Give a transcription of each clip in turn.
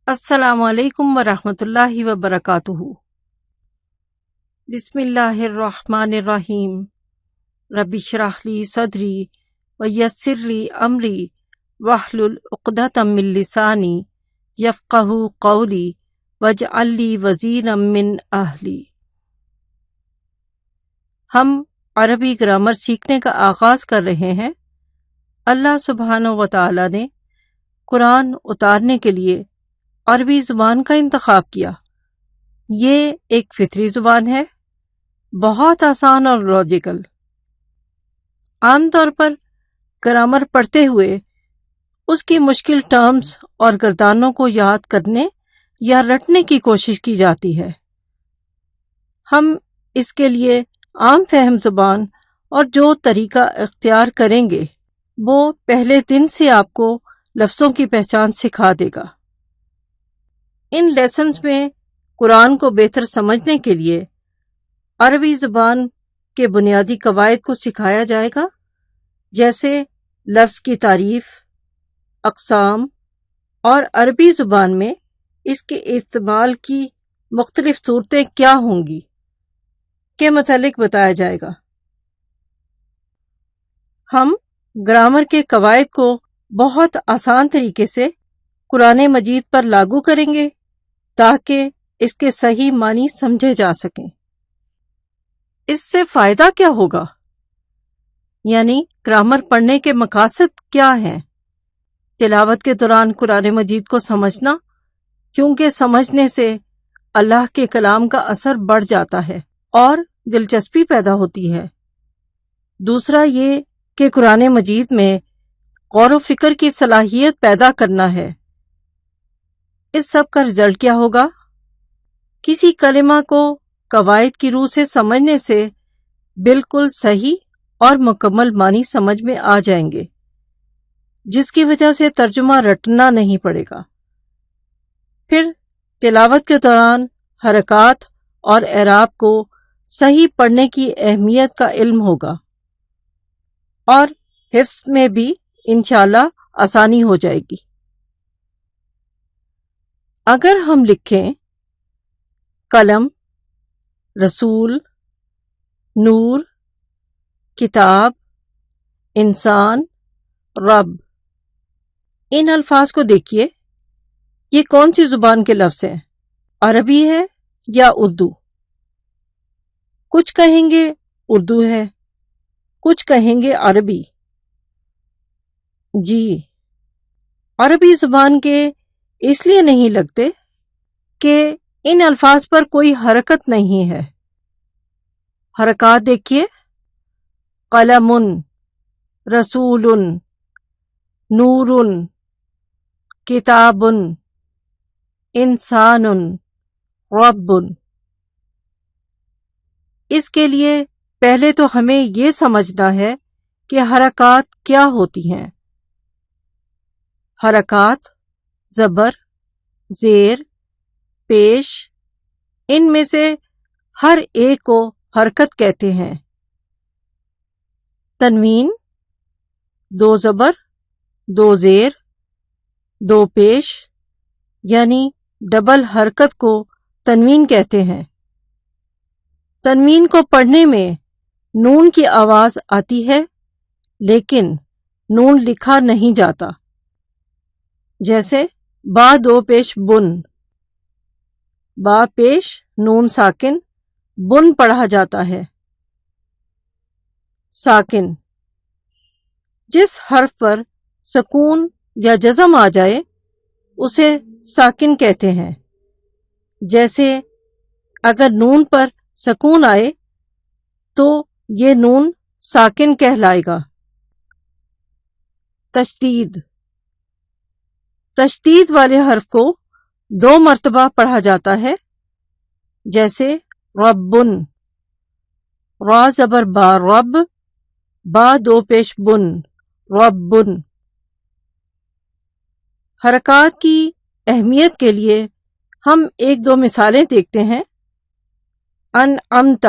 السلام علیکم ورحمۃ اللہ وبرکاتہ۔ بسم اللہ الرحمن الرحیم۔ رب اشرح لی صدری ویسر لی امری واحلل عقدۃ من لسانی یفقہوا قولی واجعل لی وزیرا من اہلی۔ ہم عربی گرامر سیکھنے کا آغاز کر رہے ہیں۔ اللہ سبحانہ و تعالی نے قرآن اتارنے کے لیے عربی زبان کا انتخاب کیا۔ یہ ایک فطری زبان ہے، بہت آسان اور لاجیکل۔ عام طور پر گرامر پڑھتے ہوئے اس کی مشکل ٹرمز اور گردانوں کو یاد کرنے یا رٹنے کی کوشش کی جاتی ہے۔ ہم اس کے لیے عام فہم زبان اور جو طریقہ اختیار کریں گے وہ پہلے دن سے آپ کو لفظوں کی پہچان سکھا دے گا۔ ان لیسنز میں قرآن کو بہتر سمجھنے کے لیے عربی زبان کے بنیادی قواعد کو سکھایا جائے گا، جیسے لفظ کی تعریف، اقسام اور عربی زبان میں اس کے استعمال کی مختلف صورتیں کیا ہوں گی کے متعلق بتایا جائے گا۔ ہم گرامر کے قواعد کو بہت آسان طریقے سے قرآن مجید پر لاگو کریں گے تاکہ اس کے صحیح معنی سمجھے جا سکیں۔ اس سے فائدہ کیا ہوگا؟ یعنی گرامر پڑھنے کے مقاصد کیا ہیں؟ تلاوت کے دوران قرآن مجید کو سمجھنا، کیونکہ سمجھنے سے اللہ کے کلام کا اثر بڑھ جاتا ہے اور دلچسپی پیدا ہوتی ہے۔ دوسرا یہ کہ قرآن مجید میں غور و فکر کی صلاحیت پیدا کرنا ہے۔ اس سب کا رزلٹ کیا ہوگا؟ کسی کلمہ کو قواعد کی روح سے سمجھنے سے بالکل صحیح اور مکمل معنی سمجھ میں آ جائیں گے، جس کی وجہ سے ترجمہ رٹنا نہیں پڑے گا۔ پھر تلاوت کے دوران حرکات اور اعراب کو صحیح پڑھنے کی اہمیت کا علم ہوگا، اور حفظ میں بھی انشاءاللہ آسانی ہو جائے گی۔ اگر ہم لکھیں قلم، رسول، نور، کتاب، انسان، رب، ان الفاظ کو دیکھیے، یہ کون سی زبان کے لفظ ہیں؟ عربی ہے یا اردو؟ کچھ کہیں گے اردو ہے، کچھ کہیں گے عربی۔ جی، عربی زبان کے اس لیے نہیں لگتے کہ ان الفاظ پر کوئی حرکت نہیں ہے۔ حرکات دیکھیے، قلم، رسول، نور، کتاب، انسان، رب۔ اس کے لیے پہلے تو ہمیں یہ سمجھنا ہے کہ حرکات کیا ہوتی ہیں۔ حرکات زبر، زیر، پیش، ان میں سے ہر ایک کو حرکت کہتے ہیں۔ تنوین، دو زبر، دو زیر، دو پیش، یعنی ڈبل حرکت کو تنوین کہتے ہیں۔ تنوین کو پڑھنے میں نون کی آواز آتی ہے، لیکن نون لکھا نہیں جاتا، جیسے با دو پیش بن، با پیش نون ساکن بن پڑھا جاتا ہے۔ ساکن، جس حرف پر سکون یا جزم آ جائے اسے ساکن کہتے ہیں، جیسے اگر نون پر سکون آئے تو یہ نون ساکن کہلائے گا۔ تشدید، تشدید والے حرف کو دو مرتبہ پڑھا جاتا ہے، جیسے ربن، را زبر با رب، با دو پیش بن، ربن۔ حرکات کی اہمیت کے لیے ہم ایک دو مثالیں دیکھتے ہیں۔ انعمت،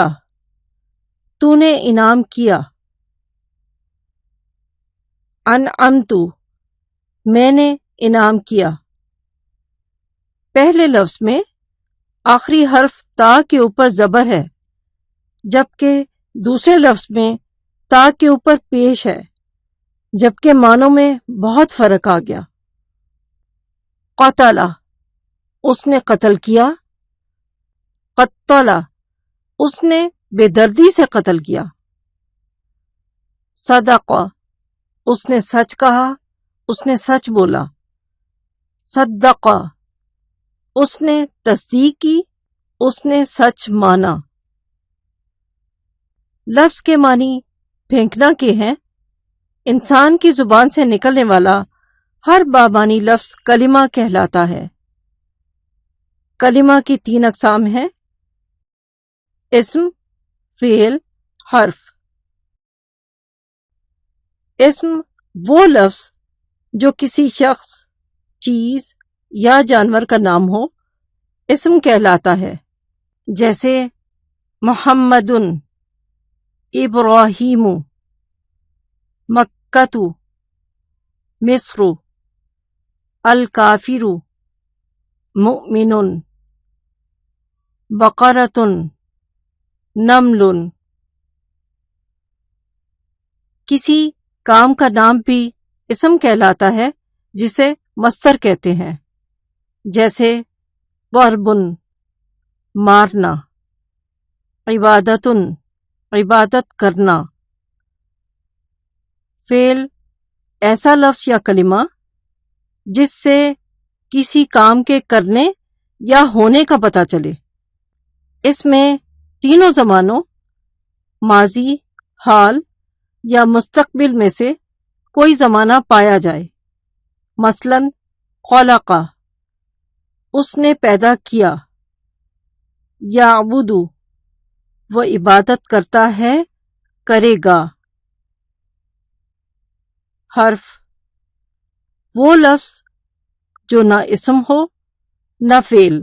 تو نے انعام کیا۔ انعمت، میں نے انعام کیا۔ پہلے لفظ میں آخری حرف تا کے اوپر زبر ہے، جبکہ دوسرے لفظ میں تا کے اوپر پیش ہے، جبکہ معنوں میں بہت فرق آ گیا۔ قتل، اس نے قتل کیا۔ قتل، اس نے بے دردی سے قتل کیا۔ صدق، اس نے سچ کہا، اس نے سچ بولا۔ صدق، اس نے تصدیق کی، اس نے سچ مانا۔ لفظ کے معنی پھینکنا کے ہیں۔ انسان کی زبان سے نکلنے والا ہر بامعنی لفظ کلمہ کہلاتا ہے۔ کلمہ کی 3 اقسام ہیں: اسم، فعل، حرف۔ اسم وہ لفظ جو کسی شخص، چیز یا جانور کا نام ہو، اسم کہلاتا ہے، جیسے محمد، ابراہیم، مکہ، مصر، الکافر، مؤمن، بقرۃ، نمل۔ کسی کام کا نام بھی اسم کہلاتا ہے جسے مصدر کہتے ہیں، جیسے ضرب، مارنا، عبادت، عبادت کرنا۔ فعل ایسا لفظ یا کلمہ جس سے کسی کام کے کرنے یا ہونے کا پتہ چلے۔ اس میں تینوں زمانوں ماضی، حال یا مستقبل میں سے کوئی زمانہ پایا جائے۔ مثلا خلق، اس نے پیدا کیا۔ یعبد، وہ عبادت کرتا ہے، کرے گا۔ حرف وہ لفظ جو نہ اسم ہو نہ فعل،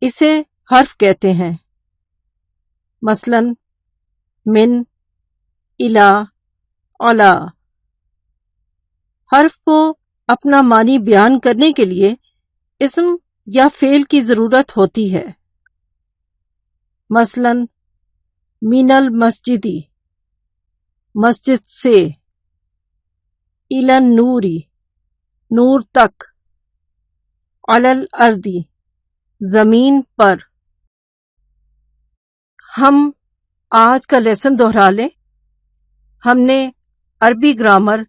اسے حرف کہتے ہیں۔ مثلا من، الی، علی۔ حرف کو اپنا معنی بیان کرنے کے لیے اسم یا فعل کی ضرورت ہوتی ہے۔ مثلا من المسجد، مسجد سے۔ الی النور، نور تک۔ علی الارض، زمین پر۔ ہم آج کا لیسن دہرا لیں۔ ہم نے عربی گرامر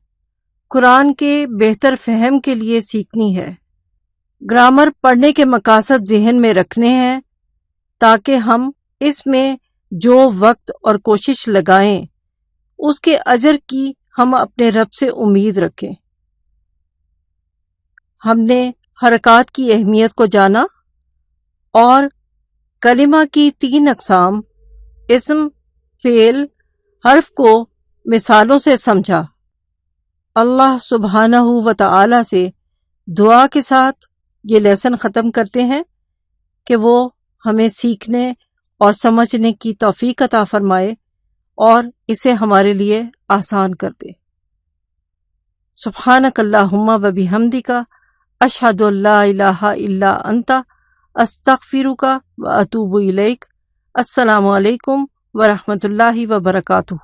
قرآن کے بہتر فہم کے لیے سیکھنی ہے۔ گرامر پڑھنے کے مقاصد ذہن میں رکھنے ہیں تاکہ ہم اس میں جو وقت اور کوشش لگائیں اس کے اجر کی ہم اپنے رب سے امید رکھیں۔ ہم نے حرکات کی اہمیت کو جانا اور کلمہ کی 3 اقسام اسم، فعل، حرف کو مثالوں سے سمجھا۔ اللہ سبحانہ و تعالی سے دعا کے ساتھ یہ لیسن ختم کرتے ہیں کہ وہ ہمیں سیکھنے اور سمجھنے کی توفیق عطا فرمائے اور اسے ہمارے لیے آسان کر دے۔ سبحانک اللہم و بحمدک، اشہد ان لا الہ الا انت، استغفرک و اتوب الیک۔ السلام علیکم ورحمۃ اللہ وبرکاتہ۔